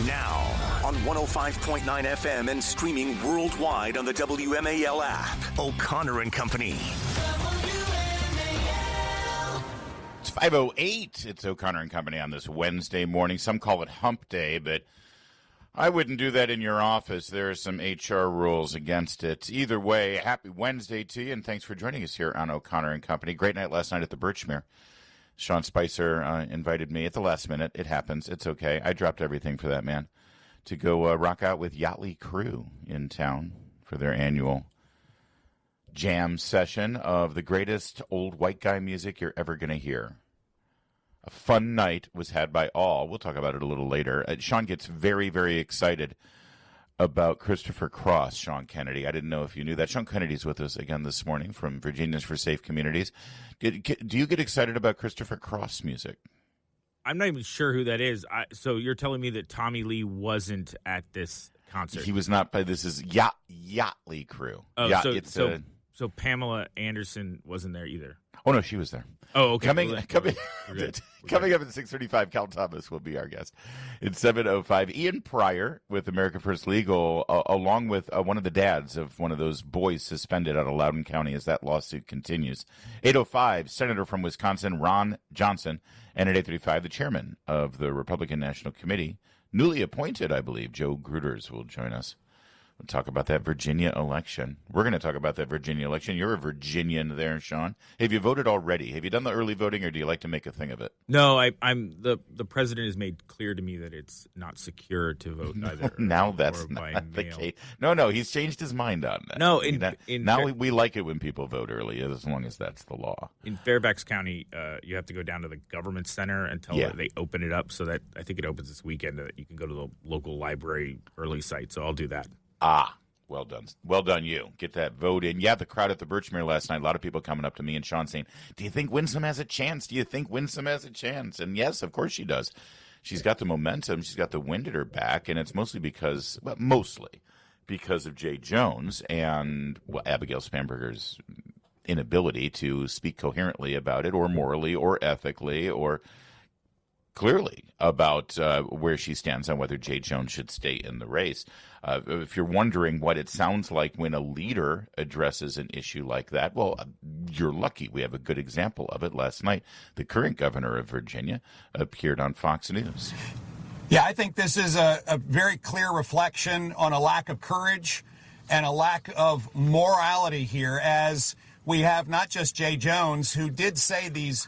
Now, on 105.9 FM and streaming worldwide on the WMAL app, O'Connor and Company. It's 5:08. It's O'Connor and Company on this Wednesday morning. Some call it Hump Day, but I wouldn't do that in your office. There are some HR rules against it. Either way, happy Wednesday to you, and thanks for joining us here on O'Connor and Company. Great night last night at the Birchmere. Sean Spicer invited me at the last minute. It happens. It's okay. I dropped everything for that man to go rock out with Yachtly Crew in town for their annual jam session of the greatest old white guy music you're ever going to hear. A fun night was had by all. We'll talk about it a little later. Sean gets very, very excited about Christopher Cross, Sean Kennedy. I didn't know if you knew that. Sean Kennedy's with us again this morning from Virginians for Safe Communities. Do you get excited about Christopher Cross music? I'm not even sure who that is. So you're telling me that Tommy Lee wasn't at this concert? He was not. This is Yachtly Crew. Oh, so Pamela Anderson wasn't there either. Oh, no, she was there. Oh, okay. Coming up at 6:35, Cal Thomas will be our guest. It's 7:05. Ian Pryor with America First Legal, along with one of the dads of one of those boys suspended out of Loudoun County as that lawsuit continues. 8:05, Senator from Wisconsin, Ron Johnson. And at 8:35, the chairman of the Republican National Committee, newly appointed, I believe, Joe Gruters, will join us. We'll talk about that Virginia election. We're going to talk about that Virginia election. You're a Virginian there, Sean. Have you voted already? Have you done the early voting, or do you like to make a thing of it? No, I'm the president has made clear to me that it's not secure to vote either. Now that's not the case. No, he's changed his mind on that. No, we like it when people vote early, as long as that's the law. In Fairfax County, you have to go down to the government center until they open it up. So that I think it opens this weekend. You can go to the local library early site. So I'll do that. Well done. Well done, you. Get that vote in. Yeah, the crowd at the Birchmere last night, a lot of people coming up to me and Sean saying, do you think Winsome has a chance? Do you think Winsome has a chance? And yes, of course she does. She's got the momentum. She's got the wind at her back, and it's mostly because of Jay Jones and Abigail Spanberger's inability to speak coherently about it, or morally, or ethically, or clearly about where she stands on whether Jay Jones should stay in the race. If you're wondering what it sounds like when a leader addresses an issue like that, well, you're lucky. We have a good example of it last night. The current governor of Virginia appeared on Fox News. Yeah, I think this is a very clear reflection on a lack of courage and a lack of morality here, as we have not just Jay Jones, who did say these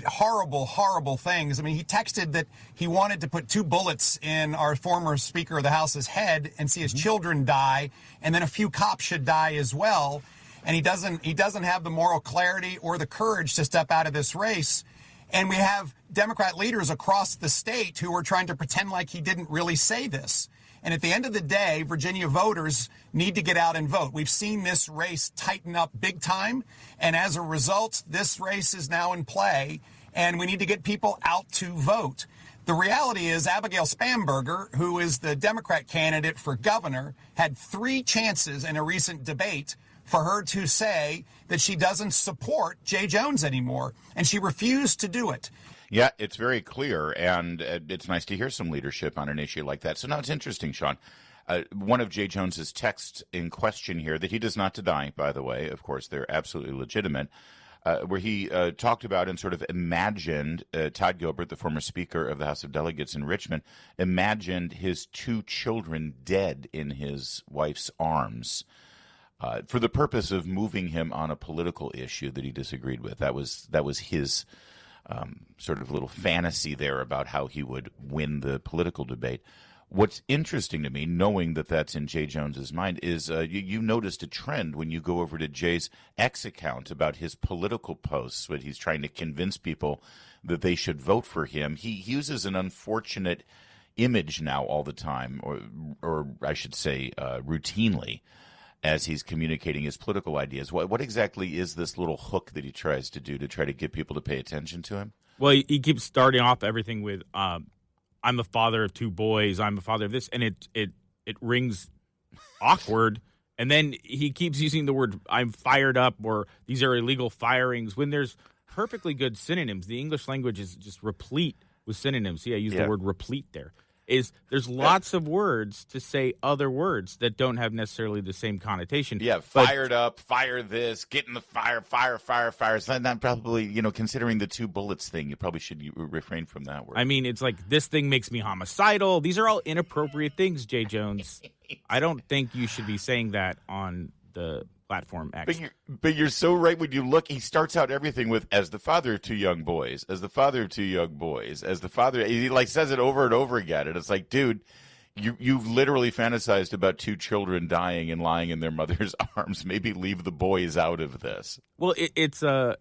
horrible, horrible things. I mean, he texted that he wanted to put 2 bullets in our former Speaker of the House's head and see his children die, and then a few cops should die as well. And he doesn't have the moral clarity or the courage to step out of this race. And we have Democrat leaders across the state who are trying to pretend like he didn't really say this. And at the end of the day, Virginia voters need to get out and vote. We've seen this race tighten up big time. And as a result, this race is now in play, and we need to get people out to vote. The reality is Abigail Spanberger, who is the Democrat candidate for governor, had 3 chances in a recent debate for her to say that she doesn't support Jay Jones anymore, and she refused to do it. Yeah, it's very clear, and it's nice to hear some leadership on an issue like that. So now it's interesting, Sean. One of Jay Jones's texts in question here, that he does not deny, by the way, of course, they're absolutely legitimate, where he talked about and sort of imagined Todd Gilbert, the former Speaker of the House of Delegates in Richmond, imagined his 2 children dead in his wife's arms for the purpose of moving him on a political issue that he disagreed with. That was his sort of little fantasy there about how he would win the political debate. What's interesting to me, knowing that that's in Jay Jones's mind, is you noticed a trend when you go over to Jay's X account about his political posts, when he's trying to convince people that they should vote for him. He uses an unfortunate image now all the time, or I should say routinely, as he's communicating his political ideas. What exactly is this little hook that he tries to do to try to get people to pay attention to him? Well, he keeps starting off everything with, I'm a father of 2 boys, I'm a father of this, and it rings awkward. And then he keeps using the word, I'm fired up, or these are illegal firings, when there's perfectly good synonyms. The English language is just replete with synonyms. See, I used the word replete there. is there's lots of words to say other words that don't have necessarily the same connotation. Yeah, fired up, fire this, get in the fire, fire. So that probably, considering the 2 bullets thing, you probably should refrain from that word. I mean, it's like, this thing makes me homicidal. These are all inappropriate things, Jay Jones. I don't think you should be saying that on the platform X. But you're so right. When you look, he starts out everything with, as the father of 2 young boys, as the father of 2 young boys, as the father. He says it over and over again. And it's like, dude, you've literally fantasized about 2 children dying and lying in their mother's arms. Maybe leave the boys out of this. Well, it's a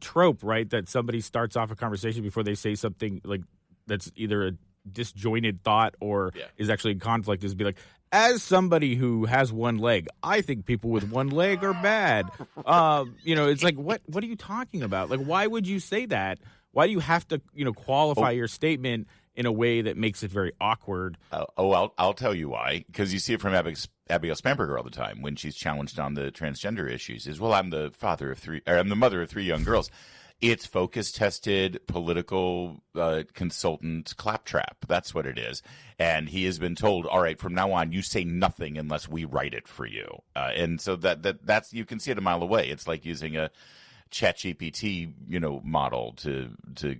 trope, right? That somebody starts off a conversation before they say something like that's either a disjointed thought or is actually in conflict, is be like, as somebody who has one leg, I think people with one leg are bad. It's like, what are you talking about? Like, why would you say that? Why do you have to, qualify your statement in a way that makes it very awkward? I'll tell you why. Because you see it from Abigail Spanberger all the time when she's challenged on the transgender issues. Is, well, I'm the mother of 3 young girls. It's focus-tested political consultant claptrap. That's what it is. And he has been told, all right, from now on, you say nothing unless we write it for you. And so that's you can see it a mile away. It's like using a ChatGPT, model to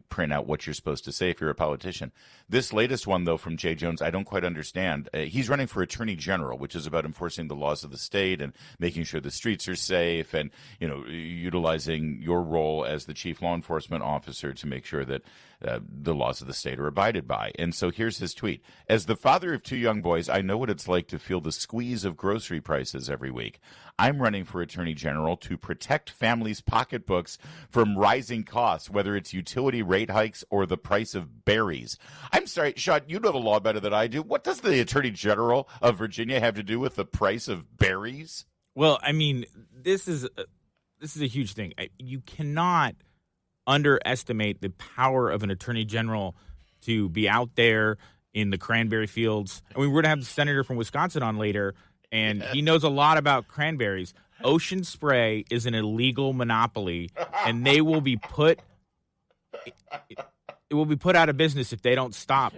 print out what you're supposed to say if you're a politician. This latest one, though, from Jay Jones, I don't quite understand. He's running for Attorney General, which is about enforcing the laws of the state and making sure the streets are safe and, utilizing your role as the chief law enforcement officer to make sure that the laws of the state are abided by. And so here's his tweet. As the father of 2 young boys, I know what it's like to feel the squeeze of grocery prices every week. I'm running for Attorney General to protect families' pocketbooks from rising costs, whether it's utility rate hikes or the price of berries. I'm sorry, Sean, you know the law better than I do. What does the Attorney General of Virginia have to do with the price of berries? Well, I mean, this is a huge thing. You cannot underestimate the power of an attorney general to be out there in the cranberry fields. I mean, we're going to have the senator from Wisconsin on later, and he knows a lot about cranberries. Ocean Spray is an illegal monopoly, and they will be put out of business if they don't stop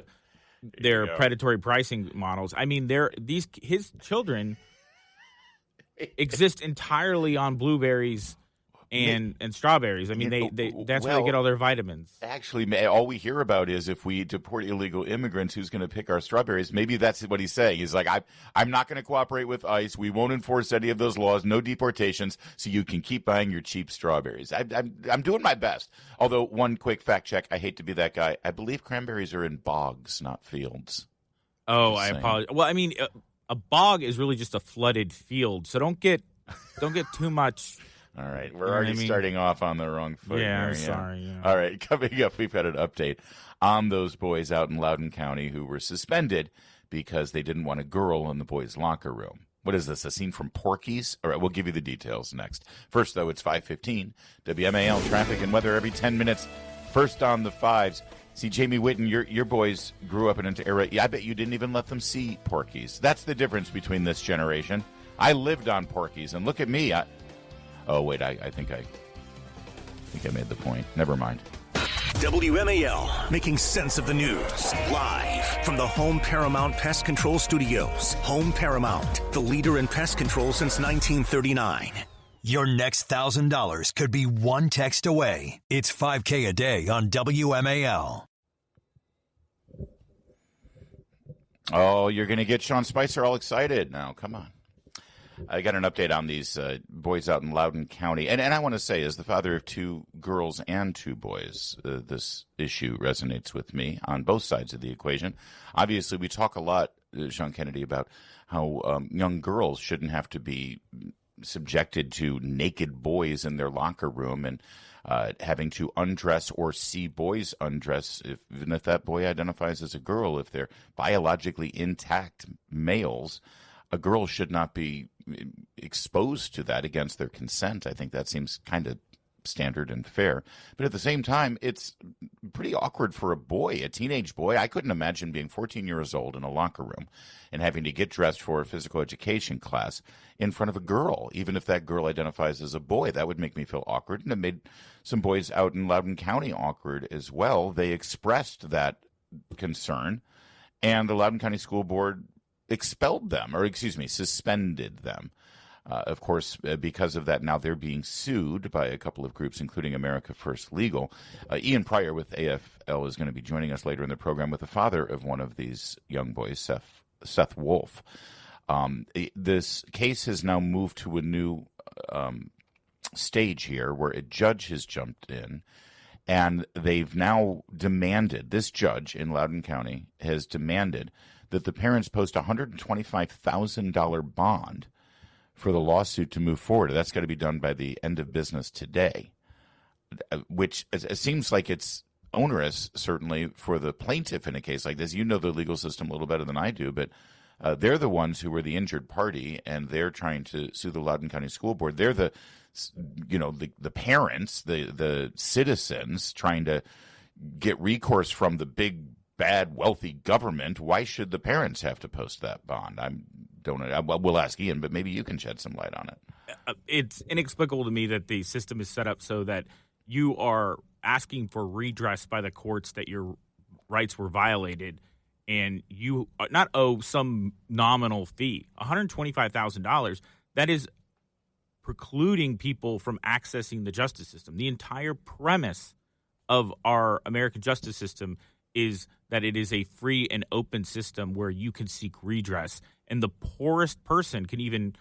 their predatory pricing models. I mean, his children exist entirely on blueberries and strawberries. I mean, that's where they get all their vitamins. Actually, all we hear about is if we deport illegal immigrants, who's going to pick our strawberries? Maybe that's what he's saying. He's like, I'm not going to cooperate with ICE. We won't enforce any of those laws. No deportations. So you can keep buying your cheap strawberries. I'm doing my best. Although, one quick fact check. I hate to be that guy. I believe cranberries are in bogs, not fields. Oh, I apologize. Well, I mean, a bog is really just a flooded field. So don't get too much. All right, we're already starting off on the wrong foot. Yeah, here. I'm sorry. Yeah. All right, coming up, we've had an update on those boys out in Loudoun County who were suspended because they didn't want a girl in the boys' locker room. What is this, a scene from Porky's? All right, we'll give you the details next. First, though, it's 5:15. WMAL traffic and weather every 10 minutes. First on the fives. See, Jamie Whitten, your boys grew up in an era. I bet you didn't even let them see Porky's. That's the difference between this generation. I lived on Porky's, and look at me. Oh, wait, I think I made the point. Never mind. WMAL, making sense of the news. Live from the Home Paramount Pest Control Studios. Home Paramount, the leader in pest control since 1939. Your next $1,000 could be one text away. It's $5K a day on WMAL. Oh, you're going to get Sean Spicer all excited now. Come on. I got an update on these boys out in Loudoun County. And I want to say, as the father of 2 girls and 2 boys, this issue resonates with me on both sides of the equation. Obviously, we talk a lot, Sean Kennedy, about how young girls shouldn't have to be subjected to naked boys in their locker room and having to undress or see boys undress, even if that boy identifies as a girl. If they're biologically intact males, a girl should not be exposed to that against their consent. I think that seems kind of standard and fair. But at the same time, it's pretty awkward for a boy, a teenage boy. I couldn't imagine being 14 years old in a locker room and having to get dressed for a physical education class in front of a girl, even if that girl identifies as a boy. That would make me feel awkward, and it made some boys out in Loudoun County awkward as well. They expressed that concern and the Loudoun County School Board suspended them. Of course, because of that, now they're being sued by a couple of groups, including America First Legal. Ian Pryor with AFL is going to be joining us later in the program with the father of one of these young boys, Seth Wolf. This case has now moved to a new stage here where a judge has jumped in, and they've now demanded, this judge in Loudoun County has demanded that the parents post a $125,000 bond for the lawsuit to move forward. That's got to be done by the end of business today, which it seems like it's onerous, certainly, for the plaintiff in a case like this. You know the legal system a little better than I do, but they're the ones who were the injured party, and they're trying to sue the Loudoun County School Board. They're the parents, the citizens trying to get recourse from the big, bad, wealthy government. Why should the parents have to post that bond? We'll ask Ian, but maybe you can shed some light on it. It's inexplicable to me that the system is set up so that you are asking for redress by the courts that your rights were violated, and you not owe some nominal fee, $125,000. That is precluding people from accessing the justice system. The entire premise of our American justice system is that it is a free and open system where you can seek redress. And the poorest person can even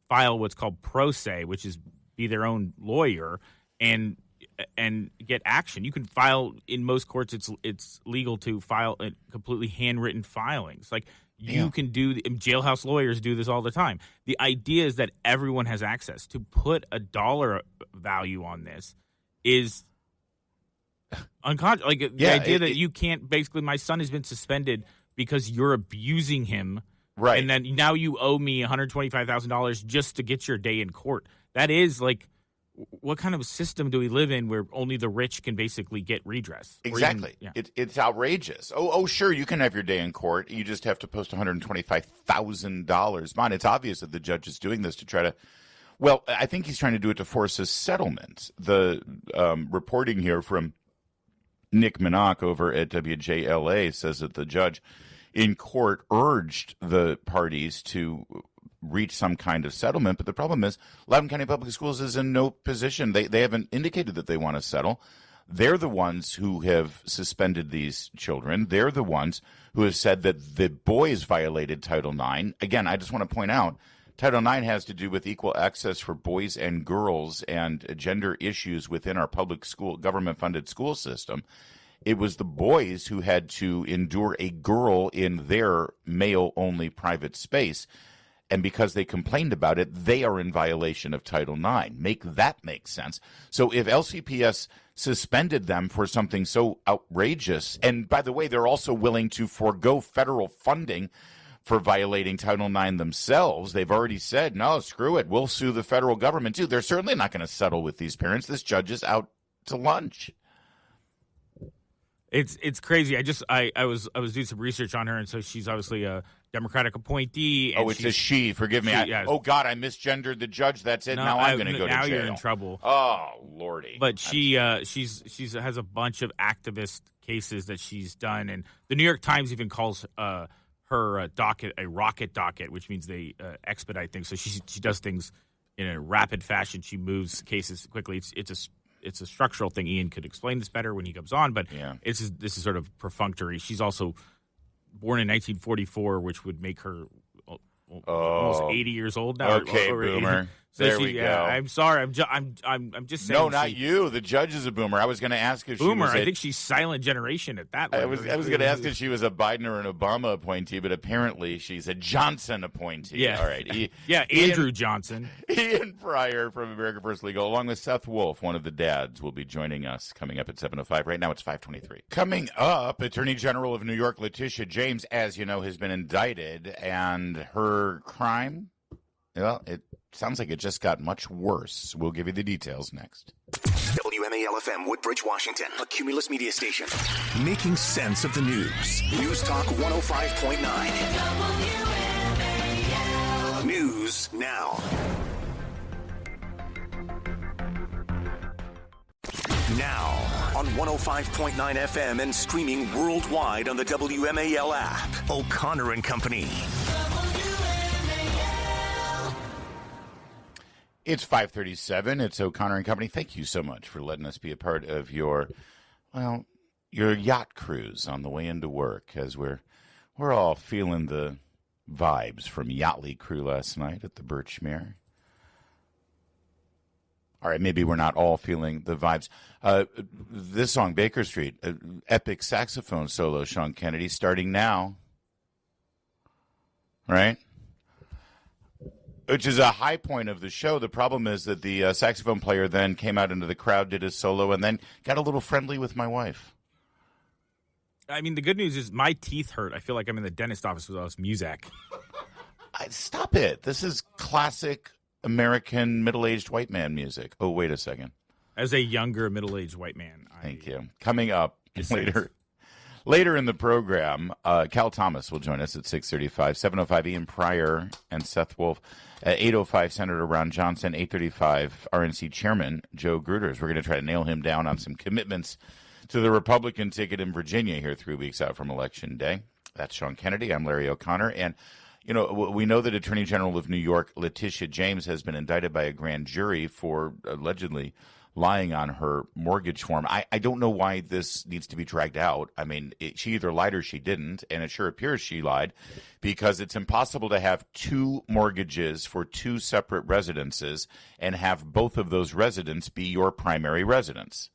file what's called pro se, which is be their own lawyer and get action. You can file in most courts. It's legal to file completely handwritten filings. Like you can do. Jailhouse lawyers do this all the time. The idea is that everyone has access. To put a dollar value on this is unconscious. Like the idea that you can't. Basically, my son has been suspended because you're abusing him. Right. And then now you owe me $125,000 just to get your day in court. That is like, what kind of system do we live in where only the rich can basically get redress? Exactly. It's outrageous. Oh, sure, you can have your day in court. You just have to post $125,000 bond. It's obvious that the judge is doing this to try to, well, I think he's trying to do it to force a settlement. The reporting here from Nick Minock over at WJLA says that the judge in court urged the parties to reach some kind of settlement, but the problem is Loudoun County Public Schools is in no position. They haven't indicated that they want to settle. They're the ones who have suspended these children. They're the ones who have said that the boys violated Title IX. Again, I just want to point out, Title IX has to do with equal access for boys and girls and gender issues within our public school, government-funded school system. It was the boys who had to endure a girl in their male-only private space. And because they complained about it, they are in violation of Title IX. Make that make sense. So if LCPS suspended them for something so outrageous, and by the way, they're also willing to forego federal funding for violating Title IX themselves. They've already said, no, screw it. We'll sue the federal government too. They're certainly not going to settle with these parents. This judge is out to lunch. It's crazy. I was doing some research on her, and so she's obviously a Democratic appointee. And it's a she. Forgive me. Oh God, I misgendered the judge. That's it. No, now I'm going to go to jail. Now you're in trouble. Oh Lordy. But she has a bunch of activist cases that she's done, and the New York Times even calls her docket a rocket docket, which means they expedite things. So she does things in a rapid fashion. She moves cases quickly. It's a structural thing. Ian could explain this better when he comes on, but this is sort of perfunctory. She's also born in 1944, which would make her almost 80 years old now. Okay, boomer. So there we go. I'm sorry. I'm just saying. No, not you. The judge is a boomer. I was going to ask if boomer. She was I think she's silent generation at that. I was going to ask if she was a Biden or an Obama appointee, but apparently she's a Johnson appointee. Yeah. All right. Andrew Johnson. Ian Pryor from America First Legal, along with Seth Wolf, one of the dads, will be joining us coming up at 7:05. Right now it's 5:23. Coming up, Attorney General of New York, Letitia James, as you know, has been indicted, and her crime, well, it sounds like it just got much worse. We'll give you the details next. WMAL FM, Woodbridge, Washington, a Cumulus media station. Making sense of the news. News Talk 105.9. News now. Now, on 105.9 FM and streaming worldwide on the WMAL app. O'Connor and Company. It's 5:37. It's O'Connor and Company. Thank you so much for letting us be a part of your yacht cruise on the way into work, as we're all feeling the vibes from Yachtly Crew last night at the Birchmere. All right, maybe we're not all feeling the vibes. This song, Baker Street, epic saxophone solo, Sean Kennedy, starting now. Right? Which is a high point of the show. The problem is that the saxophone player then came out into the crowd, did his solo, and then got a little friendly with my wife. I mean, the good news is my teeth hurt. I feel like I'm in the dentist office with all this music. Stop it. This is classic American middle-aged white man music. Oh, wait a second. As a younger middle-aged white man. Thank you. Coming up later in the program, Cal Thomas will join us at 6:35, 7:05 Ian Pryor and Seth Wolf, 8:05 Senator Ron Johnson, 8:35 RNC Chairman Joe Gruters. We're going to try to nail him down on some commitments to the Republican ticket in Virginia here 3 weeks out from Election Day. That's Sean Kennedy. I'm Larry O'Connor. And you know, we know that Attorney General of New York, Letitia James, has been indicted by a grand jury for allegedly lying on her mortgage form. I don't know why this needs to be dragged out. I mean, she either lied or she didn't, and it sure appears she lied, because it's impossible to have two mortgages for two separate residences and have both of those residents be your primary residence.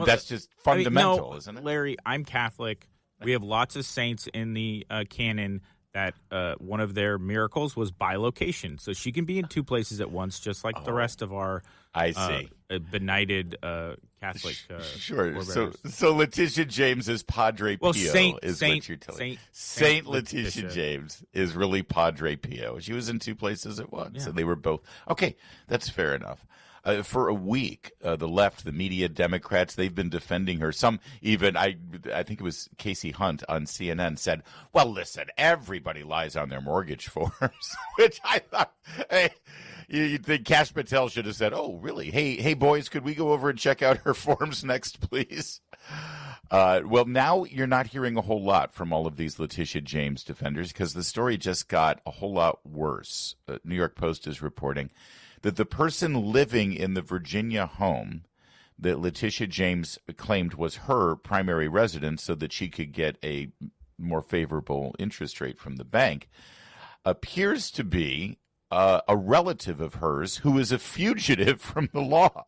That's just fundamental, isn't it? Larry, I'm Catholic. We have lots of saints in the canon that one of their miracles was bilocation. So she can be in two places at once, just like the rest of our benighted Catholic Sure. So Letitia James is Padre Pio, what you're telling me. Saint Letitia James is really Padre Pio. She was in two places at once, and they were both. Okay, that's fair enough. For a week, the left, the media, Democrats, they've been defending her. Some even, I think it was Casey Hunt on CNN said, well, listen, everybody lies on their mortgage forms, which I thought, hey, you'd think Kash Patel should have said, oh, really? Hey, boys, could we go over and check out her forms next, please? Well, now you're not hearing a whole lot from all of these Letitia James defenders, because the story just got a whole lot worse. New York Post is reporting that the person living in the Virginia home that Letitia James claimed was her primary residence so that she could get a more favorable interest rate from the bank appears to be a relative of hers who is a fugitive from the law,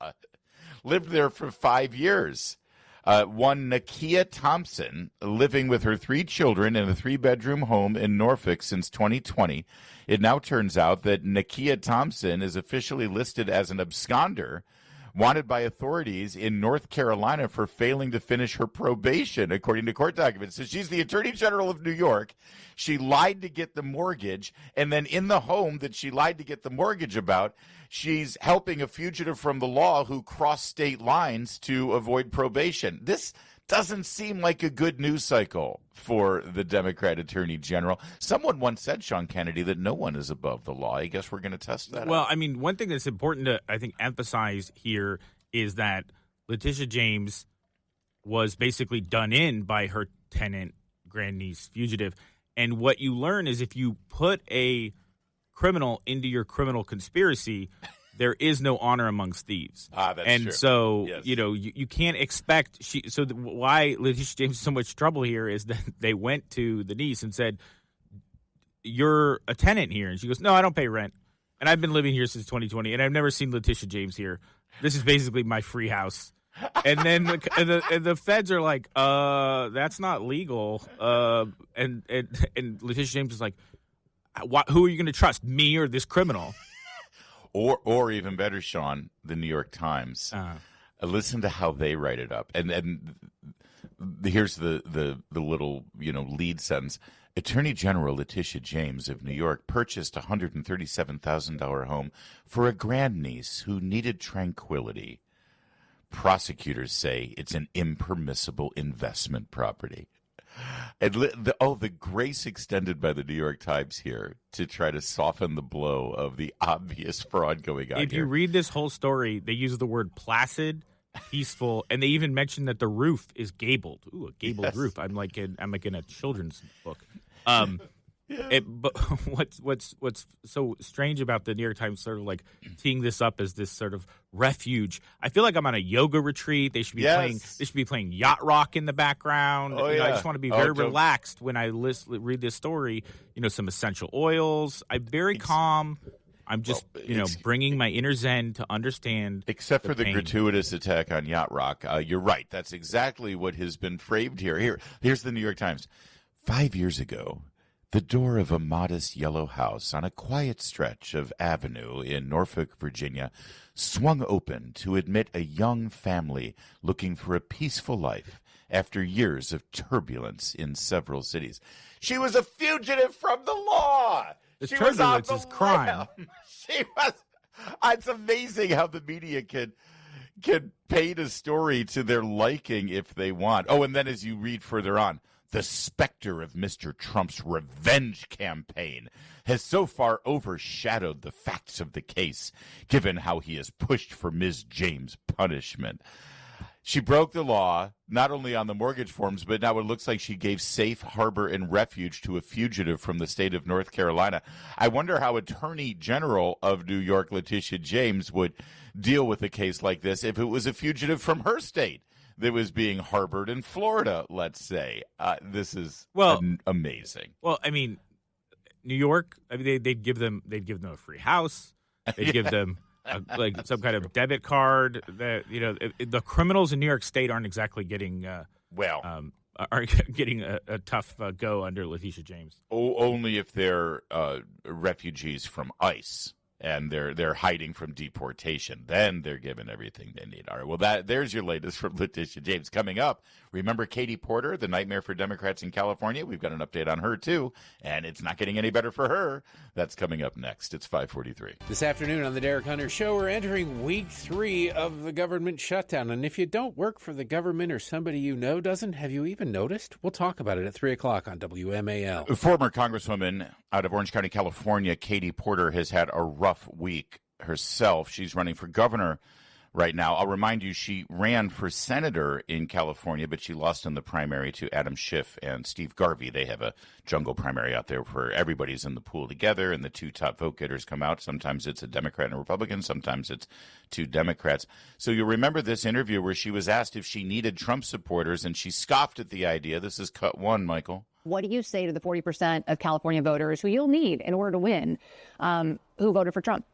lived there for 5 years. One Nakia Thompson, living with her 3 children in a 3-bedroom home in Norfolk since 2020. It now turns out that Nakia Thompson is officially listed as an absconder, wanted by authorities in North Carolina for failing to finish her probation, according to court documents. So she's the Attorney General of New York. She lied to get the mortgage, and then in the home that she lied to get the mortgage about, she's helping a fugitive from the law who crossed state lines to avoid probation. This doesn't seem like a good news cycle for the Democrat Attorney General. Someone once said, Sean Kennedy, that no one is above the law. I guess we're going to test that Well, out. I mean, one thing that's important to, I think, emphasize here is that Letitia James was basically done in by her tenant, grandniece fugitive. And what you learn is if you put a criminal into your criminal conspiracy, there is no honor amongst thieves. That's and true. So, Yes. you can't expect why Letitia James is so much trouble here is that they went to the niece and said, you're a tenant here. And she goes, no, I don't pay rent. And I've been living here since 2020, and I've never seen Letitia James here. This is basically my free house. And then the feds are like, that's not legal. And Letitia James is like, who are you going to trust, me or this criminal? Or even better, Sean, the New York Times. Listen to how they write it up. And here's the little lead sentence. Attorney General Letitia James of New York purchased a $137,000 home for a grandniece who needed tranquility. Prosecutors say it's an impermissible investment property. And the grace extended by the New York Times here to try to soften the blow of the obvious fraud going on If you read this whole story, they use the word placid peaceful. And they even mentioned that the roof is gabled. Ooh, a gabled roof. I'm like in a children's book. But what's so strange about the New York Times sort of like teeing this up as this sort of refuge? I feel like I'm on a yoga retreat. They should be playing. They should be playing yacht rock in the background. Oh, I just want to be very relaxed when I read this story. Some essential oils. I'm very calm. I'm just bringing my inner zen to understand. Except for the pain. gratuitous attack on yacht rock, you're right. That's exactly what has been framed here. Here's the New York Times. 5 years ago, the door of a modest yellow house on a quiet stretch of avenue in Norfolk, Virginia, swung open to admit a young family looking for a peaceful life after years of turbulence in several cities. She was a fugitive from the law. The She was on turbulence the is crime. lam. She was. It's amazing how the media can paint a story to their liking if they want. Oh, and then as you read further on, the specter of Mr. Trump's revenge campaign has so far overshadowed the facts of the case, given how he has pushed for Ms. James' punishment. She broke the law, not only on the mortgage forms, but now it looks like she gave safe harbor and refuge to a fugitive from the state of North Carolina. I wonder how Attorney General of New York, Letitia James, would deal with a case like this if it was a fugitive from her state that was being harbored in Florida, let's say. This is amazing. Well, I mean, New York. I mean, they'd give them a free house. They'd give them like some kind of debit card. That the criminals in New York State aren't exactly getting are getting a tough go under Letitia James. Only if they're refugees from ICE. And they're hiding from deportation. Then they're given everything they need. All right. Well, there's your latest from Letitia James. Coming up, remember Katie Porter, the nightmare for Democrats in California? We've got an update on her, too. And it's not getting any better for her. That's coming up next. It's 5:43. This afternoon on the Derek Hunter Show, we're entering week 3 of the government shutdown. And if you don't work for the government or somebody you know doesn't, have you even noticed? We'll talk about it at 3 o'clock on WMAL. Former Congresswoman out of Orange County, California, Katie Porter, has had a rough week herself. She's running for governor right now. I'll remind you, she ran for senator in California, but she lost in the primary to Adam Schiff and Steve Garvey. They have a jungle primary out there where everybody's in the pool together, and the two top vote getters come out. Sometimes it's a Democrat and a Republican. Sometimes it's two Democrats. So you'll remember this interview where she was asked if she needed Trump supporters, and she scoffed at the idea. This is cut 1, Michael. What do you say to the 40% of California voters who you'll need in order to win, who voted for Trump?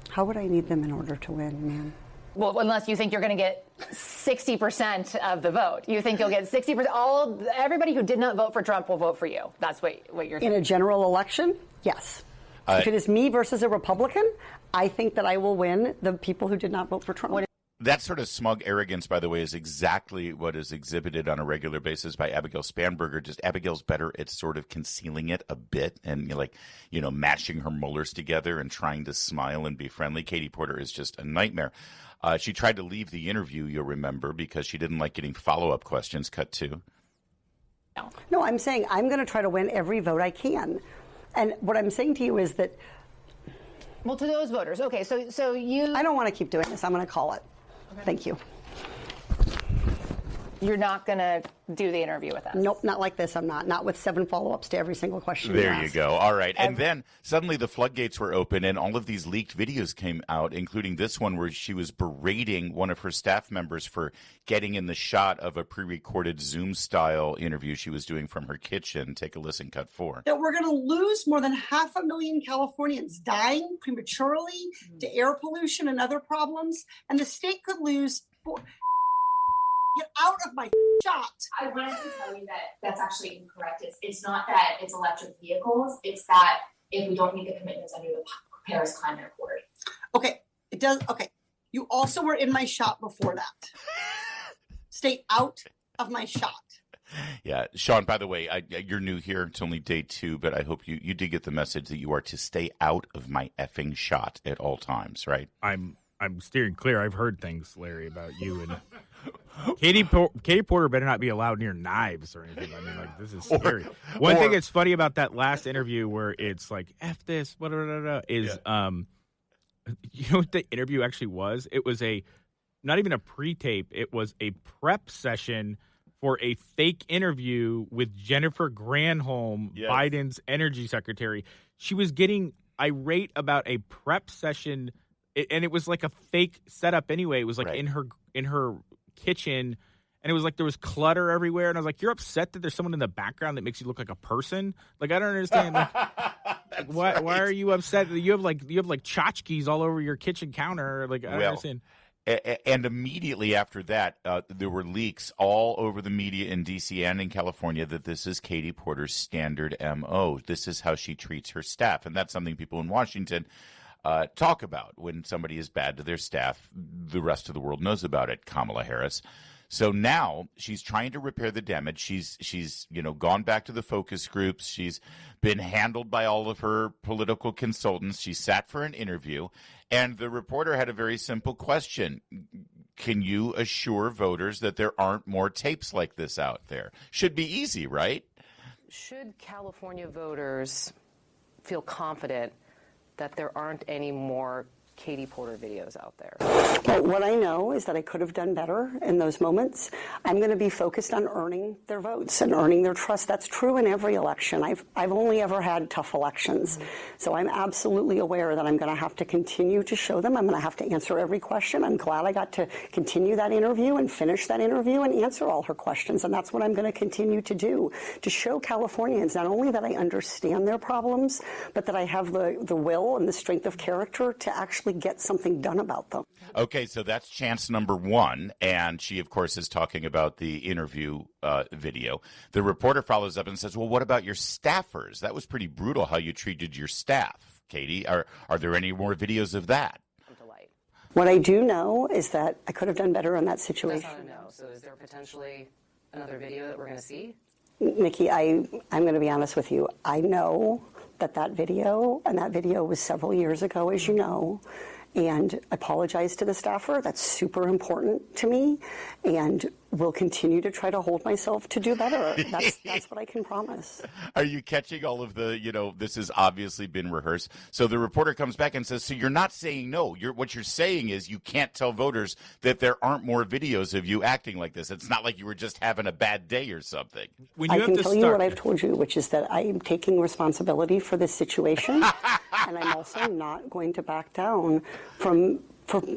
How would I need them in order to win, ma'am? Well, unless you think you're going to get 60% of the vote. You think you'll get 60%. Everybody who did not vote for Trump will vote for you. That's what you're saying. In a general election, yes. If it is me versus a Republican, I think that I will win the people who did not vote for Trump. That sort of smug arrogance, by the way, is exactly what is exhibited on a regular basis by Abigail Spanberger. Just Abigail's better at sort of concealing it a bit and, mashing her molars together and trying to smile and be friendly. Katie Porter is just a nightmare. She tried to leave the interview, you'll remember, because she didn't like getting follow-up questions. Cut 2. No, I'm saying I'm going to try to win every vote I can. And what I'm saying to you is that... Well, to those voters. Okay, so you... I don't want to keep doing this. I'm going to call it. Okay. Thank you. You're not going to do the interview with us? Nope, not like this. I'm not. Not with 7 follow-ups to every single question. There you go. All right. And then suddenly the floodgates were open and all of these leaked videos came out, including this one where she was berating one of her staff members for getting in the shot of a pre-recorded Zoom-style interview she was doing from her kitchen. Take a listen, cut 4. That we're going to lose more than 500,000 Californians dying prematurely to air pollution and other problems, and the state could lose... Get out of my shot. I wanted to tell you that that's actually incorrect. It's not that it's electric vehicles. It's that if we don't meet the commitments under the Paris Climate Accord. Okay, it does. Okay, you also were in my shot before that. Stay out of my shot. Yeah, Sean, by the way, you're new here. It's only day 2, but I hope you did get the message that you are to stay out of my effing shot at all times, right? I'm steering clear. I've heard things, Larry, about you and Katie Porter better not be allowed near knives or anything. I mean, this is scary. One thing that's funny about that last interview where it's like, F this, is, you know what the interview actually was? It was a not even a pre-tape. It was a prep session for a fake interview with Jennifer Granholm, Biden's energy secretary. She was getting irate about a prep session, and it was like a fake setup anyway. It was like in her kitchen, and it was like there was clutter everywhere. And I was like, "You're upset that there's someone in the background that makes you look like a person?" Like, I don't understand. Like, why are you upset that you have like tchotchkes all over your kitchen counter? Like, I don't understand. And immediately after that, there were leaks all over the media in D.C. and in California that this is Katie Porter's standard M.O. This is how she treats her staff. And that's something people in Washington talk about. When somebody is bad to their staff, the rest of the world knows about it, Kamala Harris. So now she's trying to repair the damage. She's gone back to the focus groups. She's been handled by all of her political consultants. She sat for an interview, and the reporter had a very simple question. Can you assure voters that there aren't more tapes like this out there? Should be easy, right? Should California voters feel confident that there aren't any more Katie Porter videos out there? Well, what I know is that I could have done better in those moments. I'm going to be focused on earning their votes and earning their trust. That's true in every election. I've only ever had tough elections. So I'm absolutely aware that I'm going to have to continue to show them. I'm going to have to answer every question. I'm glad I got to continue that interview and finish that interview and answer all her questions. And that's what I'm going to continue to do, to show Californians not only that I understand their problems, but that I have the will and the strength of character to actually get something done about them. Okay, so that's chance number one, and she, of course, is talking about the interview video. The reporter follows up and says, well, what about your staffers? That was pretty brutal how you treated your staff, Katie. Are there any more videos of that? What I do know is that I could have done better in that situation. That's not a no. So is there potentially another video that we're going to see? Nikki, I'm going to be honest with you. I know that video was several years ago, as you know, and I apologize to the staffer. That's super important to me, and will continue to try to hold myself to do better. That's what I can promise. Are you catching all of the, this has obviously been rehearsed. So the reporter comes back and says, so you're not saying no. What you're saying is you can't tell voters that there aren't more videos of you acting like this. It's not like you were just having a bad day or something. I can tell you what I've told you, which is that I am taking responsibility for this situation, and I'm also not going to back down from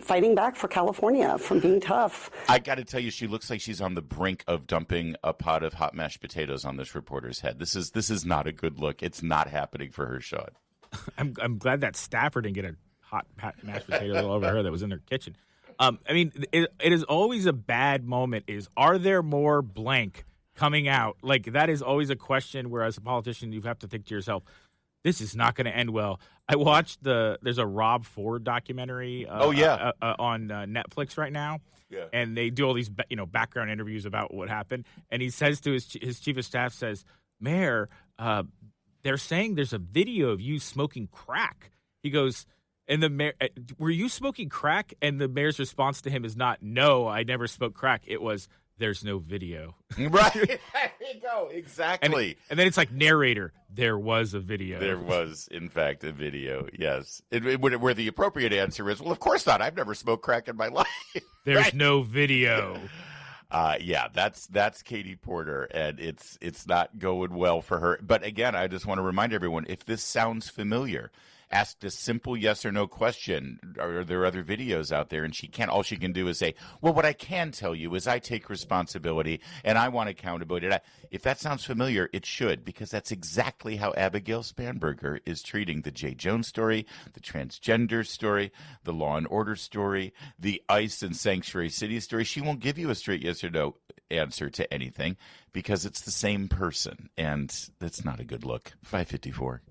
fighting back for California, from being tough. I got to tell you, she looks like she's on the brink of dumping a pot of hot mashed potatoes on this reporter's head. This is not a good look. It's not happening for her, Sean. I'm glad that staffer didn't get a hot mashed potato all over her that was in her kitchen. I mean, it is always a bad moment. Are there more blank coming out? Like, that is always a question where, as a politician, you have to think to yourself, this is not going to end well. I watched there's a Rob Ford documentary on Netflix right now. Yeah. And they do all these background interviews about what happened. And he says to his chief of staff, says, Mayor, they're saying there's a video of you smoking crack. He goes, and the mayor, were you smoking crack? And the mayor's response to him is not, no, I never smoked crack. It was, there's no video. Right. There you go. Exactly. And then it's like, narrator, there was a video. There was, in fact, a video. Yes. Where the appropriate answer is, well, of course not. I've never smoked crack in my life. There's no video. Yeah, that's Katie Porter, and it's not going well for her. But again, I just want to remind everyone, if this sounds familiar, ask a simple yes or no question. Are there other videos out there? And all she can do is say, well, what I can tell you is I take responsibility and I want accountability. If that sounds familiar, it should, because that's exactly how Abigail Spanberger is treating the Jay Jones story, the transgender story, the Law and Order story, the ICE and Sanctuary City story. She won't give you a straight yes or no answer to anything because it's the same person, and that's not a good look. 554.